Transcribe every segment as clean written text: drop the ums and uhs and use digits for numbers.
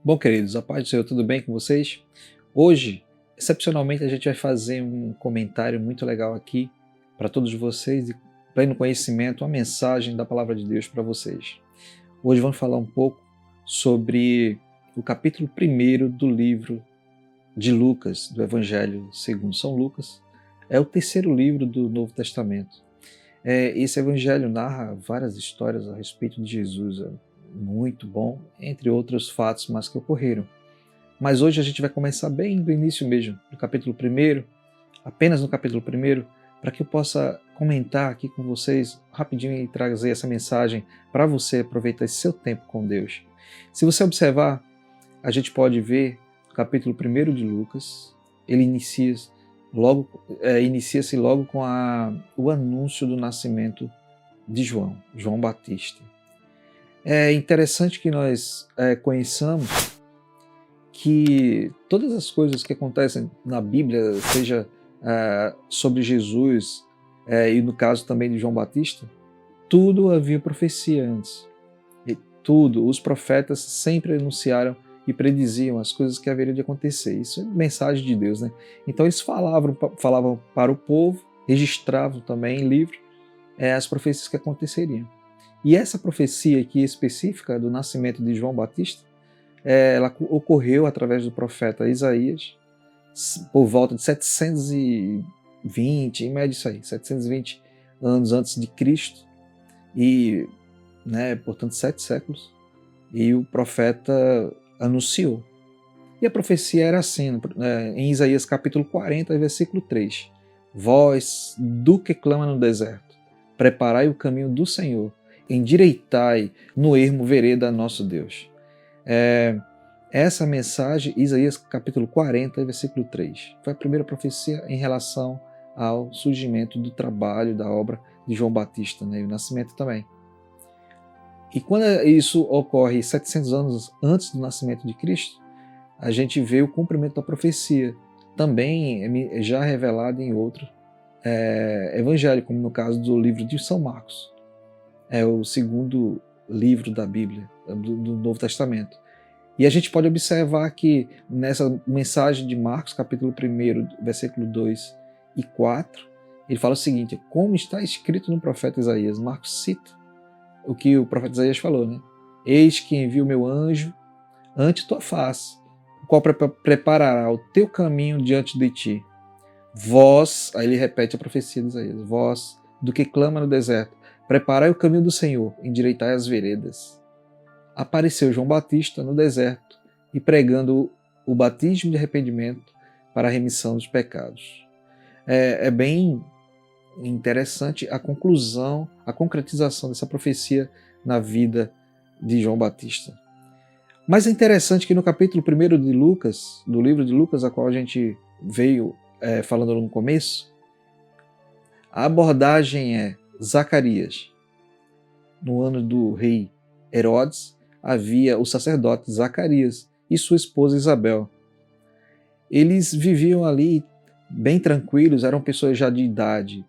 Bom, queridos, a paz do Senhor, tudo bem com vocês? Hoje, excepcionalmente, a gente vai fazer um comentário muito legal aqui para todos vocês, de pleno conhecimento, uma mensagem da Palavra de Deus para vocês. Hoje vamos falar um pouco sobre o capítulo 1 do livro de Lucas, do Evangelho segundo São Lucas. É o terceiro livro do Novo Testamento. Esse evangelho narra várias histórias a respeito de Jesus, muito bom, entre outros fatos mais que ocorreram. Mas hoje a gente vai começar bem do início mesmo, do capítulo 1, apenas no capítulo 1, para que eu possa comentar aqui com vocês rapidinho e trazer essa mensagem para você aproveitar esse seu tempo com Deus. Se você observar, a gente pode ver no capítulo 1 de Lucas, ele inicia-se logo com o anúncio do nascimento de João Batista. É interessante que nós conheçamos que todas as coisas que acontecem na Bíblia, seja sobre Jesus e no caso também de João Batista, tudo havia profecia antes. E tudo, os profetas sempre anunciaram e prediziam as coisas que haveriam de acontecer. Isso é mensagem de Deus, né? Então eles falavam para o povo, registravam também em livro as profecias que aconteceriam. E essa profecia aqui específica do nascimento de João Batista, ela ocorreu através do profeta Isaías, por volta de 720, em média isso aí, 720 anos antes de Cristo, e, portanto, 7 séculos, e o profeta anunciou. E a profecia era assim, em Isaías capítulo 40, versículo 3. Voz do que clama no deserto, preparai o caminho do Senhor, endireitai no ermo vereda nosso Deus. Essa mensagem, Isaías capítulo 40, versículo 3, foi a primeira profecia em relação ao surgimento do trabalho, da obra de João Batista, e o nascimento também. E quando isso ocorre 700 anos antes do nascimento de Cristo, a gente vê o cumprimento da profecia, também já revelado em outro evangelho, como no caso do livro de São Marcos. É o segundo livro da Bíblia, do Novo Testamento. E a gente pode observar que nessa mensagem de Marcos, capítulo 1, versículo 2 e 4, ele fala o seguinte: como está escrito no profeta Isaías. Marcos cita o que o profeta Isaías falou, né? Eis que envio o meu anjo ante tua face, o qual preparará o teu caminho diante de ti. Vós, aí ele repete a profecia de Isaías, vós, do que clama no deserto, preparai o caminho do Senhor, endireitai as veredas. Apareceu João Batista no deserto e pregando o batismo de arrependimento para a remissão dos pecados. É bem interessante a conclusão, a concretização dessa profecia na vida de João Batista. Mas é interessante que no capítulo 1 de Lucas, do livro de Lucas, a qual a gente veio falando no começo, a abordagem é Zacarias. No ano do rei Herodes, havia o sacerdote Zacarias e sua esposa Isabel. Eles viviam ali bem tranquilos, eram pessoas já de idade.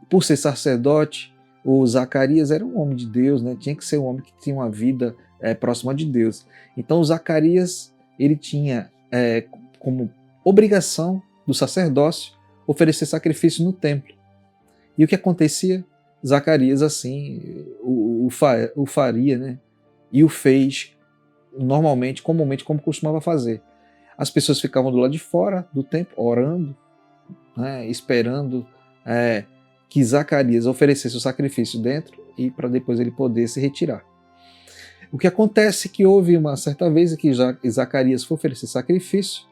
Por ser sacerdote, o Zacarias era um homem de Deus, tinha que ser um homem que tinha uma vida próxima de Deus. Então o Zacarias, ele tinha como obrigação do sacerdócio oferecer sacrifício no templo. E o que acontecia? Zacarias assim o faria, e o fez normalmente, comumente, como costumava fazer. As pessoas ficavam do lado de fora do templo, orando, esperando que Zacarias oferecesse o sacrifício dentro e para depois ele poder se retirar. O que acontece é que houve uma certa vez que Zacarias foi oferecer sacrifício,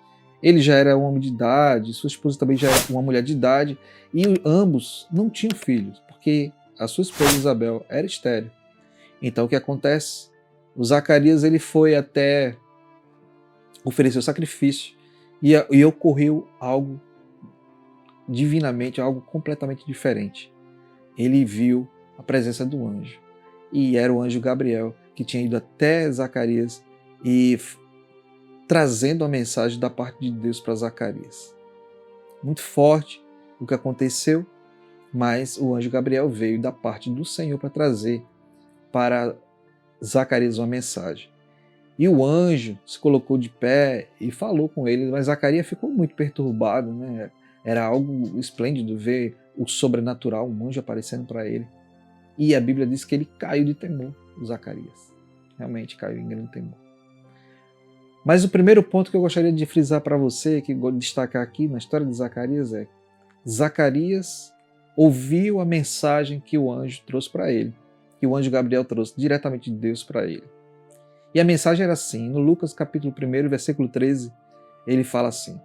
ele já era um homem de idade, sua esposa também já era uma mulher de idade, e ambos não tinham filhos, porque a sua esposa Isabel era estéril. Então o que acontece? O Zacarias ele foi até oferecer o sacrifício e ocorreu algo divinamente, algo completamente diferente. Ele viu a presença do anjo, e era o anjo Gabriel que tinha ido até Zacarias e trazendo a mensagem da parte de Deus para Zacarias. Muito forte o que aconteceu, mas o anjo Gabriel veio da parte do Senhor para trazer para Zacarias uma mensagem. E o anjo se colocou de pé e falou com ele, mas Zacarias ficou muito perturbado, né? Era algo esplêndido ver o sobrenatural, um anjo aparecendo para ele. E a Bíblia diz que ele caiu de temor, o Zacarias. Realmente caiu em grande temor. Mas o primeiro ponto que eu gostaria de frisar para você, que vou destacar aqui na história de Zacarias é: Zacarias ouviu a mensagem que o anjo trouxe para ele, que o anjo Gabriel trouxe diretamente de Deus para ele. E a mensagem era assim, no Lucas capítulo 1, versículo 13, ele fala assim: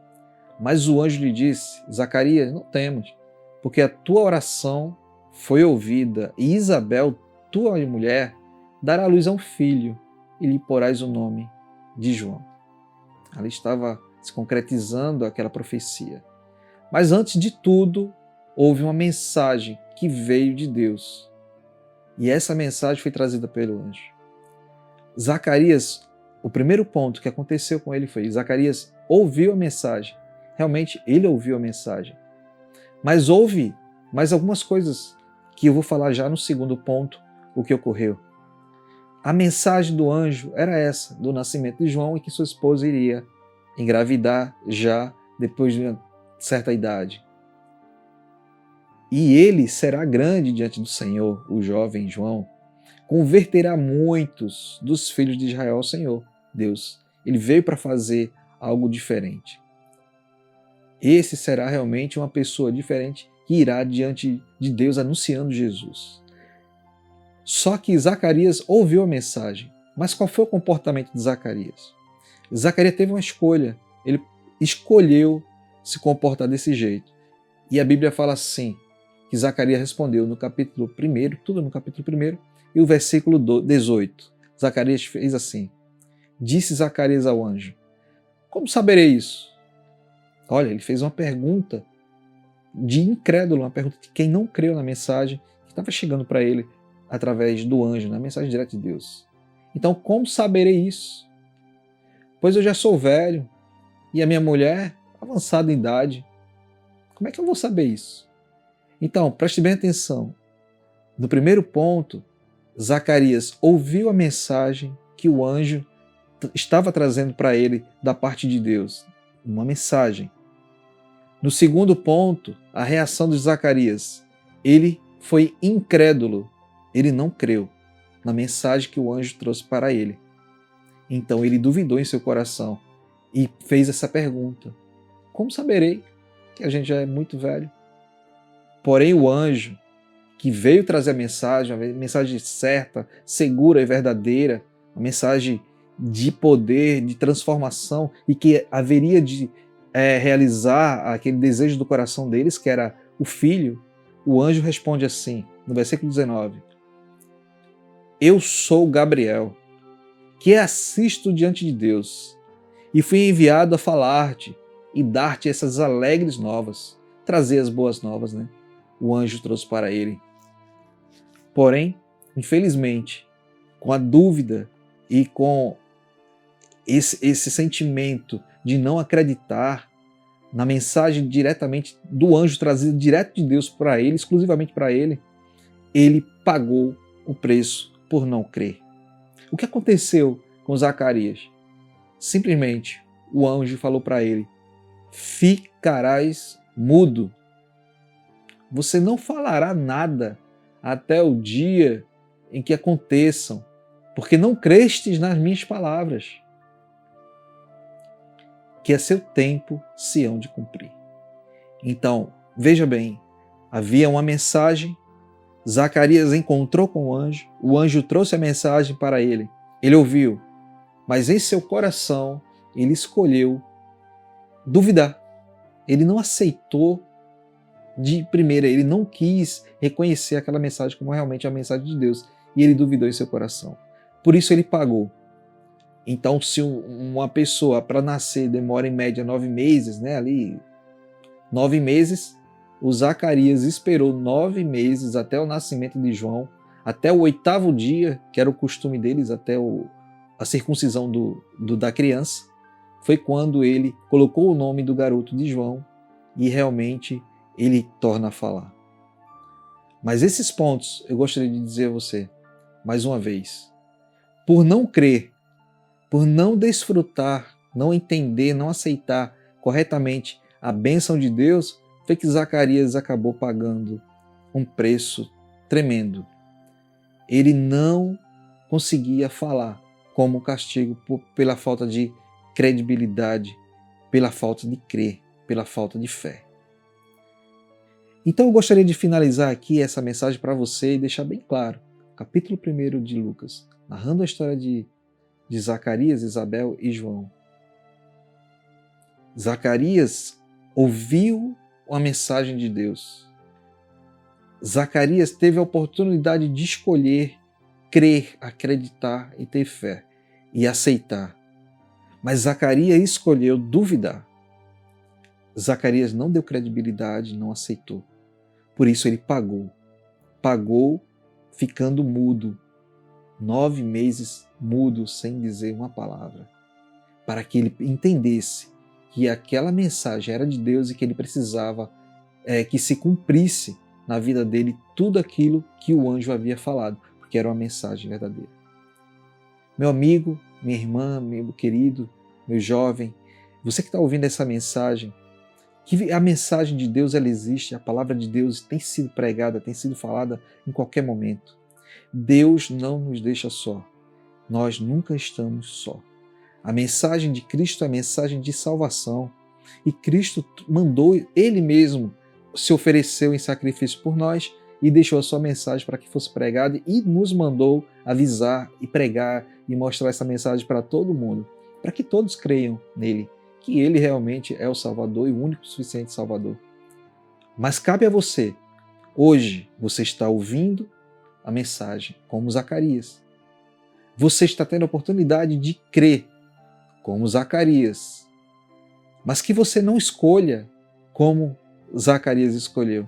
mas o anjo lhe disse, Zacarias, não temas, porque a tua oração foi ouvida, e Isabel, tua mulher, dará à luz a um filho, e lhe porás o nome de João. Ali estava se concretizando aquela profecia. Mas antes de tudo, houve uma mensagem que veio de Deus. E essa mensagem foi trazida pelo anjo. Zacarias, o primeiro ponto que aconteceu com ele foi: Zacarias ouviu a mensagem. Realmente, ele ouviu a mensagem. Mas houve mais algumas coisas que eu vou falar já no segundo ponto, o que ocorreu. A mensagem do anjo era essa, do nascimento de João, e que sua esposa iria engravidar já depois de uma certa idade. E ele será grande diante do Senhor, o jovem João, converterá muitos dos filhos de Israel ao Senhor, Deus. Ele veio para fazer algo diferente. Esse será realmente uma pessoa diferente que irá diante de Deus anunciando Jesus. Só que Zacarias ouviu a mensagem. Mas qual foi o comportamento de Zacarias? Zacarias teve uma escolha. Ele escolheu se comportar desse jeito. E a Bíblia fala assim, que Zacarias respondeu no capítulo 1, tudo no capítulo 1, e o versículo 18. Zacarias fez assim: disse Zacarias ao anjo: como saberei isso? Olha, ele fez uma pergunta de incrédulo, uma pergunta de quem não creu na mensagem que estava chegando para ele através do anjo, na mensagem direta de Deus. Então, como saberei isso? Pois eu já sou velho e a minha mulher avançada em idade. Como é que eu vou saber isso? Então, preste bem atenção. No primeiro ponto, Zacarias ouviu a mensagem que o anjo estava trazendo para ele da parte de Deus. Uma mensagem. No segundo ponto, a reação de Zacarias. Ele foi incrédulo. Ele não creu na mensagem que o anjo trouxe para ele. Então ele duvidou em seu coração e fez essa pergunta: como saberei que a gente já é muito velho? Porém o anjo que veio trazer a mensagem certa, segura e verdadeira, uma mensagem de poder, de transformação, e que haveria de realizar aquele desejo do coração deles, que era o filho, o anjo responde assim, no versículo 19: eu sou Gabriel, que assisto diante de Deus, e fui enviado a falar-te e dar-te essas alegres novas, trazer as boas novas, né? O anjo trouxe para ele. Porém, infelizmente, com a dúvida e com esse sentimento de não acreditar na mensagem diretamente do anjo trazida direto de Deus para ele, exclusivamente para ele, ele pagou o preço por não crer. O que aconteceu com Zacarias? Simplesmente o anjo falou para ele: ficarás mudo. Você não falará nada até o dia em que aconteçam, porque não crestes nas minhas palavras, que a seu tempo se hão de cumprir. Então, veja bem, havia uma mensagem, Zacarias encontrou com o anjo trouxe a mensagem para ele, ele ouviu, mas em seu coração ele escolheu duvidar. Ele não aceitou de primeira, ele não quis reconhecer aquela mensagem como realmente a mensagem de Deus, e ele duvidou em seu coração. Por isso ele pagou. Então, se uma pessoa para nascer demora em média 9 meses, né, ali 9 meses, o Zacarias esperou 9 meses até o nascimento de João, até o 8º dia, que era o costume deles, até a circuncisão da criança, foi quando ele colocou o nome do garoto de João e realmente ele torna a falar. Mas esses pontos eu gostaria de dizer a você, mais uma vez, por não crer por não desfrutar, não entender, não aceitar corretamente a bênção de Deus, foi que Zacarias acabou pagando um preço tremendo. Ele não conseguia falar como castigo pela falta de credibilidade, pela falta de crer, pela falta de fé. Então eu gostaria de finalizar aqui essa mensagem para você e deixar bem claro. Capítulo 1 de Lucas, narrando a história de Zacarias, Isabel e João. Zacarias ouviu a mensagem de Deus. Zacarias teve a oportunidade de escolher crer, acreditar e ter fé e aceitar. Mas Zacarias escolheu duvidar. Zacarias não deu credibilidade, não aceitou. Por isso ele pagou. Pagou ficando mudo. 9 meses mudo, sem dizer uma palavra. Para que ele entendesse que aquela mensagem era de Deus e que ele precisava que se cumprisse na vida dele tudo aquilo que o anjo havia falado, porque era uma mensagem verdadeira. Meu amigo, minha irmã, meu querido, meu jovem, você que está ouvindo essa mensagem, que a mensagem de Deus ela existe, a palavra de Deus tem sido pregada, tem sido falada em qualquer momento. Deus não nos deixa só. Nós nunca estamos só. A mensagem de Cristo é a mensagem de salvação. E Cristo mandou, Ele mesmo se ofereceu em sacrifício por nós e deixou a sua mensagem para que fosse pregada e nos mandou avisar e pregar e mostrar essa mensagem para todo mundo, para que todos creiam nele, que Ele realmente é o Salvador e o único suficiente Salvador. Mas cabe a você, hoje você está ouvindo a mensagem como Zacarias. Você está tendo a oportunidade de crer como Zacarias, mas que você não escolha como Zacarias escolheu.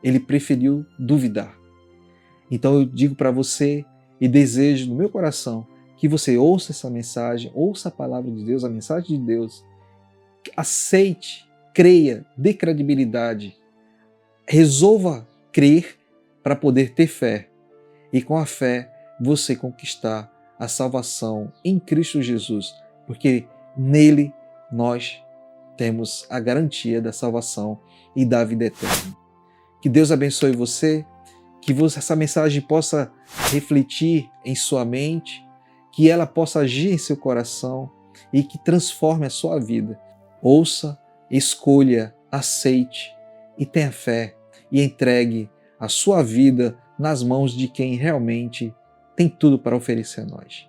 Ele preferiu duvidar. Então eu digo para você e desejo no meu coração que você ouça essa mensagem, ouça a palavra de Deus, a mensagem de Deus, aceite, creia, dê credibilidade, resolva crer para poder ter fé e com a fé você conquistar a salvação em Cristo Jesus, porque nele nós temos a garantia da salvação e da vida eterna. Que Deus abençoe você, que essa mensagem possa refletir em sua mente, que ela possa agir em seu coração e que transforme a sua vida. Ouça, escolha, aceite e tenha fé e entregue a sua vida nas mãos de quem realmente tem tudo para oferecer a nós.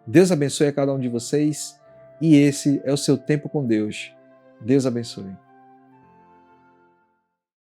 Deus abençoe a cada um de vocês e esse é o seu tempo com Deus. Deus abençoe.